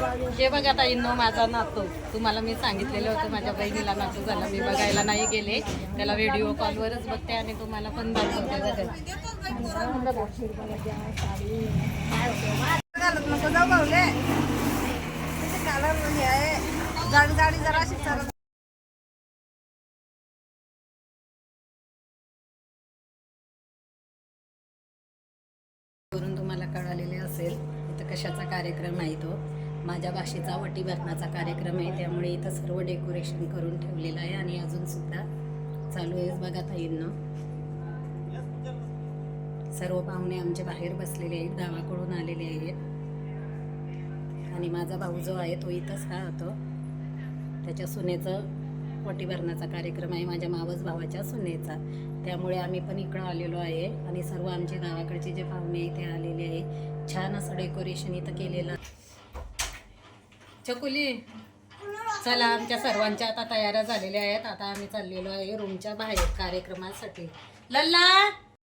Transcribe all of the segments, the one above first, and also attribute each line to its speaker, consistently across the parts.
Speaker 1: हे बघा ताईंनो, माझा नातू, तुम्हाला मी सांगितलेलं होतं माझ्या बहिणीला नातू झाला, मी बघायला नाही गेले, त्याला व्हिडिओ कॉलवरच बघते आणि तुम्हाला पण दाखवते. वरून तुम्हाला कळालेले असेल इथं कशाचा कार्यक्रम आहे. तो माझ्या भाषेचा वटी भरण्याचा कार्यक्रम आहे, त्यामुळे इथं सर्व डेकोरेशन करून ठेवलेलं आहे आणि अजून सुद्धा चालू आहे. बघा ताईंनो, सर्व पाहुणे आमच्या बाहेर बसलेले आहेत, गावाकडून आलेले आहेत आणि माझा भाऊ जो आहे तो इथंच राहतो. त्याच्या सुनेचं वटी भरण्याचा कार्यक्रम आहे, माझ्या मावस भावाच्या सुनेचा, त्यामुळे आम्ही पण इकडं आलेलो आहे आणि सर्व आमचे गावाकडचे जे पाहुणे इथे आलेले आहे. छान असं डेकोरेशन इथं केलेलं. चकुली, चला, आमच्या सर्वांच्या आता तयाऱ्या झालेल्या आहेत. आता आम्ही चाललेलो आहे रूमच्या बाहेर कार्यक्रमासाठी. लल्ला,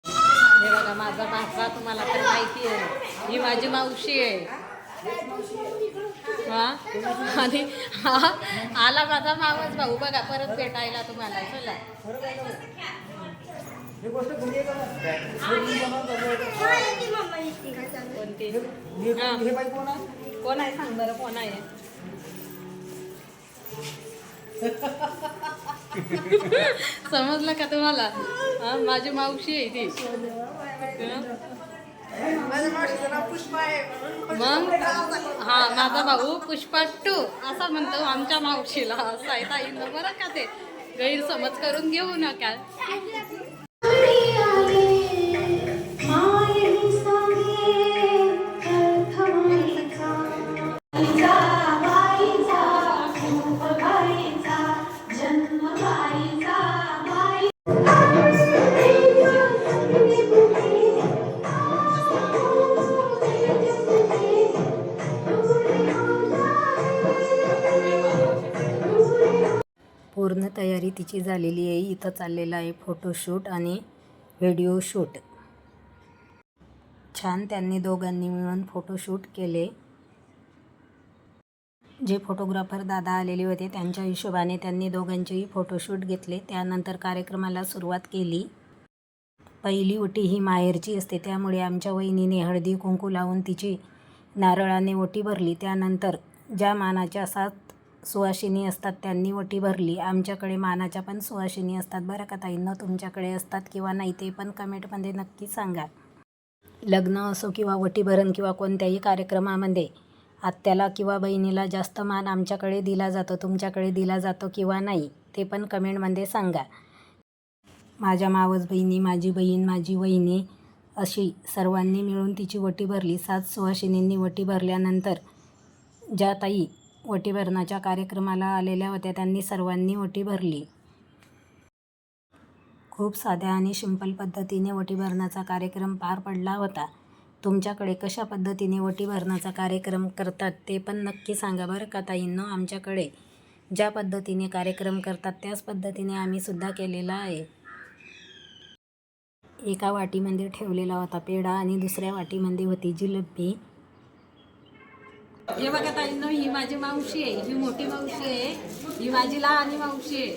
Speaker 1: हे बघा माझा भाचा, तुम्हाला तर माहिती आहे, ही माझी मावशी आहे. हा, आणि हा आला माझा मावस भाऊ, बघा परत भेटायला तुम्हाला. चला, कोण आहे सांग बरं, कोण आहे? समजलं का तुम्हाला? हा, माझी मावशी आहे ती. मग हा, माझा भाऊ पुष्पा 2 असा म्हणतो आमच्या मावशीला. असं आहे ताईंना, बरं का, ते गैरसमज करून घेऊ नका. पूर्ण तयारी तिची झालेली आहे. इथं चाललेलं आहे फोटोशूट आणि व्हिडिओ शूट. छान त्यांनी दोघांनी मिळून फोटोशूट केले. जे फोटोग्राफर दादा आलेले होते त्यांच्या हिशोबाने त्यांनी दोघांचेही फोटोशूट घेतले. त्यानंतर कार्यक्रमाला सुरुवात केली. पहिली ओटी ही माहेरची असते, त्यामुळे आमच्या वहिनीने हळदी कुंकू लावून तिची नारळाने ओटी भरली. त्यानंतर ज्या मानाच्या 7 सुवासिनी असतात त्यांनी ओटी भरली. आमच्याकडे मानाच्या पण सुवासिनी असतात, बरं का ताईंना. तुमच्याकडे असतात किंवा नाही ते पण कमेंटमध्ये नक्की सांगा. लग्न असो किंवा वटीभरण किंवा कोणत्याही कार्यक्रमामध्ये आत्याला किंवा बहिणीला जास्त मान आमच्याकडे दिला जातो. तुमच्याकडे दिला जातो किंवा नाही ते पण कमेंटमध्ये सांगा. माझ्या मावस बहिणी, माझी बहीण, माझी वहिनी अशी सर्वांनी मिळून तिची वटी भरली. 7 सुवासिनींनी वटी भरल्यानंतर ज्या ताई वटी भरण्याच्या कार्यक्रमाला आलेल्या होत्या त्यांनी सर्वांनी वटी भरली. खूप साध्या आणि सिंपल पद्धतीने वटी भरण्याचा कार्यक्रम पार पडला होता. तुमच्याकडे कशा पद्धतीने वटी भरण्याचा कार्यक्रम करतात ते पण नक्की सांगा, बरं का ताईंनो. आमच्याकडे ज्या पद्धतीने कार्यक्रम करतात त्याच पद्धतीने आम्ही सुद्धा केलेला आहे. एका वाटीमध्ये ठेवलेला होता पेढा आणि दुसऱ्या वाटीमध्ये होती जिलेबी. हे बघा ताईंनो, ही माझी मावशी आहे, ही मोठी मावशी आहे, ही माझी लहानी मावशी आहे,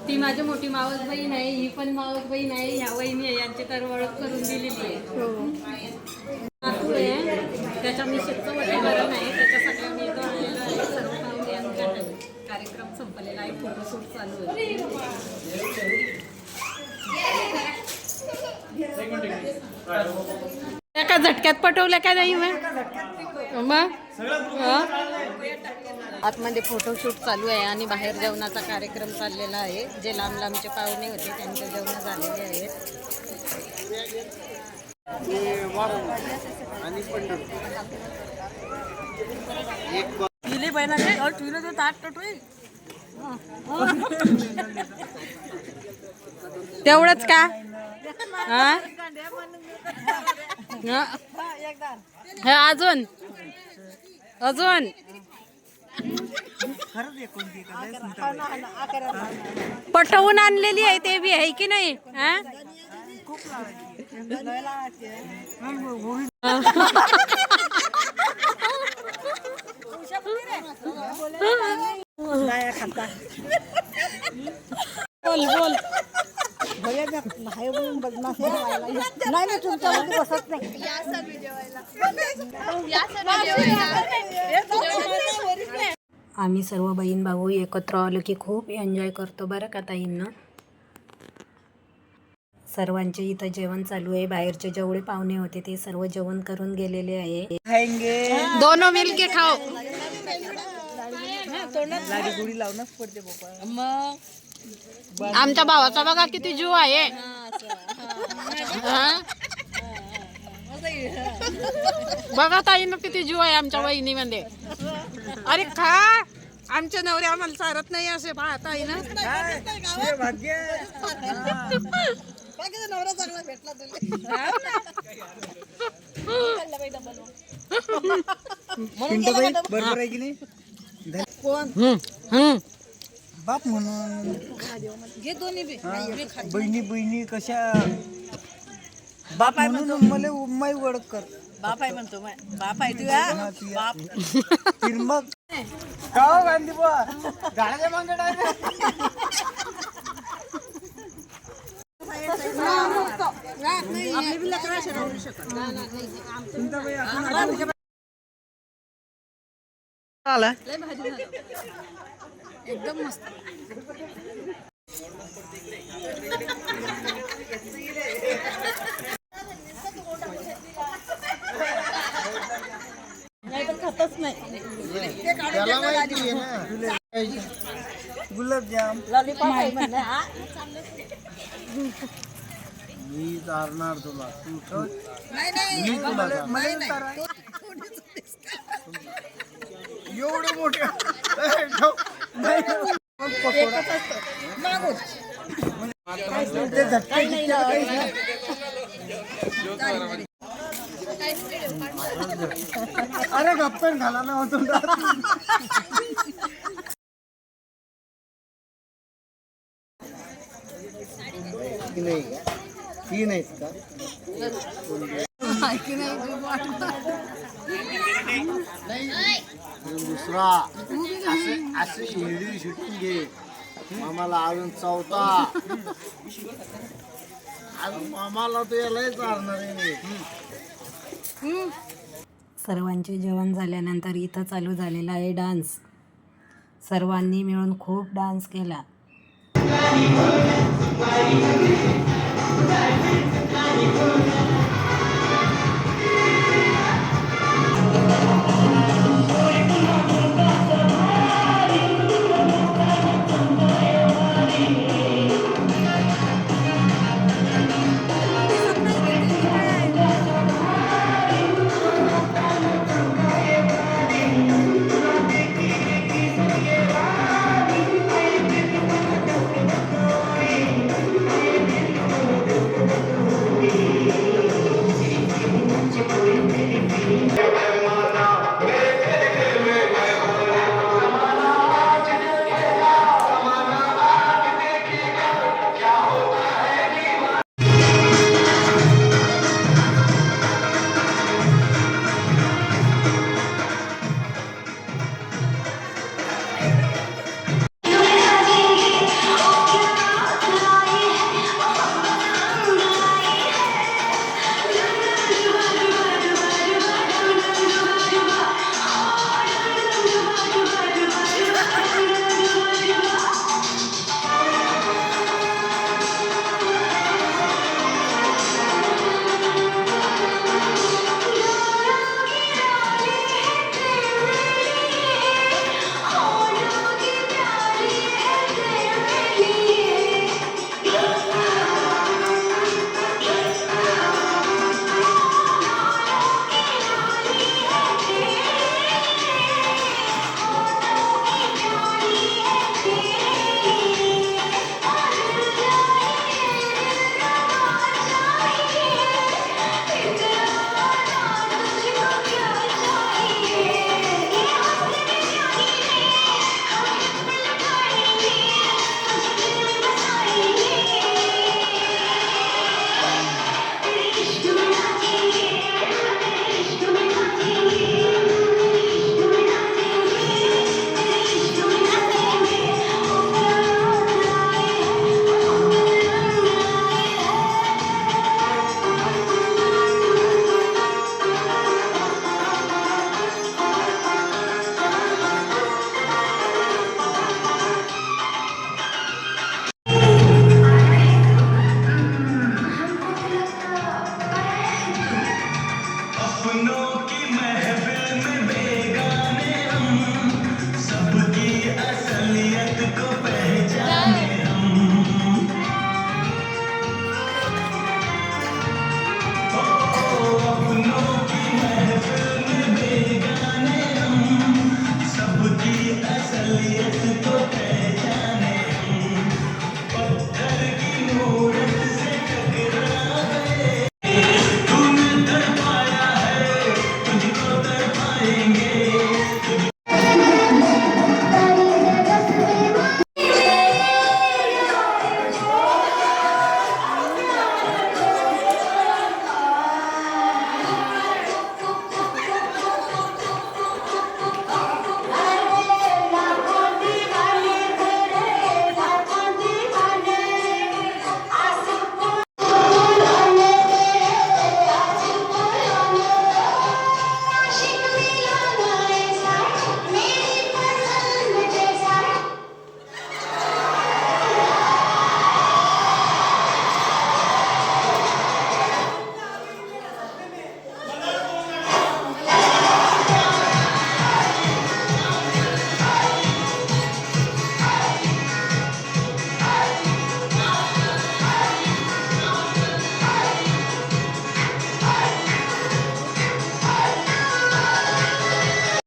Speaker 1: ती माझी मोठी मावस बहीण आहे, ही पण मावस बहीण आहे, ह्या वहिनी आहे, यांची तर ओळख करून दिलेली आहे. नातू आहे, त्याच्या मिसेसचं वटीभरण आहे, त्याच्यासाठी आम्ही इथं आलेलो आहे. सर्व पाहुणे आमच्याकडे. कार्यक्रम संपलेला आहे, फोटोशूट चालू आहे. एका झटक्यात पटवलं का नाही मग? आतमध्ये फोटोशूट चालू आहे आणि बाहेर जेवणाचा कार्यक्रम चाललेला आहे. जे लांब लांबचे पाहुणे होते त्यांचे जेवण झालेले आहेत. तेवढंच का? अजून अजून पटवून आणलेली आहे ते बी आहे की नाही?
Speaker 2: खाता बोल बोल भैया नाही बोलून बदमाश नाही मी तुमच्यामध्ये बसत नाही.
Speaker 1: आम्ही सर्व बहीण भाऊ एकत्र आलो की खूप एन्जॉय करतो बरं का ताईंना. सर्वांचे इथं जेवण चालू आहे. बाहेरचे जेवढे पाहुणे होते ते सर्व जेवण करून गेलेले आहे.
Speaker 2: दोनों मिलके खाओ. लाडी गुडी लावूनच पडते बाबा. मग आमच्या भावाचा बघा किती जीव आहे. बघा ताईनं किती जीव आहे आमच्या वहिनीमध्ये. अरे खा आमच्या नवरे आम्हाला चारत नाही असे पाहत आहे ना. नवरा चांगला भेटला बरोबर आहे की नाही. कोण बाप म्हणून घे दोन्ही बहिणी बहिणी कशा बाप आहे म्हणून मला उम्माई ओळख कर. बाप आहे म्हणतो बाप आहे तुझ्या बाप मग गाव गांधी गाड्याच्या मागे एकदम मस्त. नाही पण खातच नाही. गुलाबजाम लॉलीपॉप मी चारणार तुला. तू एवढं मोठे अरे गप्पन घाला ना होतो ती नाहीत का दुसरा असं शेडी शूटिंग घे. मामाला अजून चौथा अजून मामाला तो यालाही चालणार आहे.
Speaker 1: सर्वांचे जेवण झाल्यानंतर इथं चालू झालेला आहे डान्स. सर्वांनी मिळून खूप डान्स केला.
Speaker 3: जाएंगे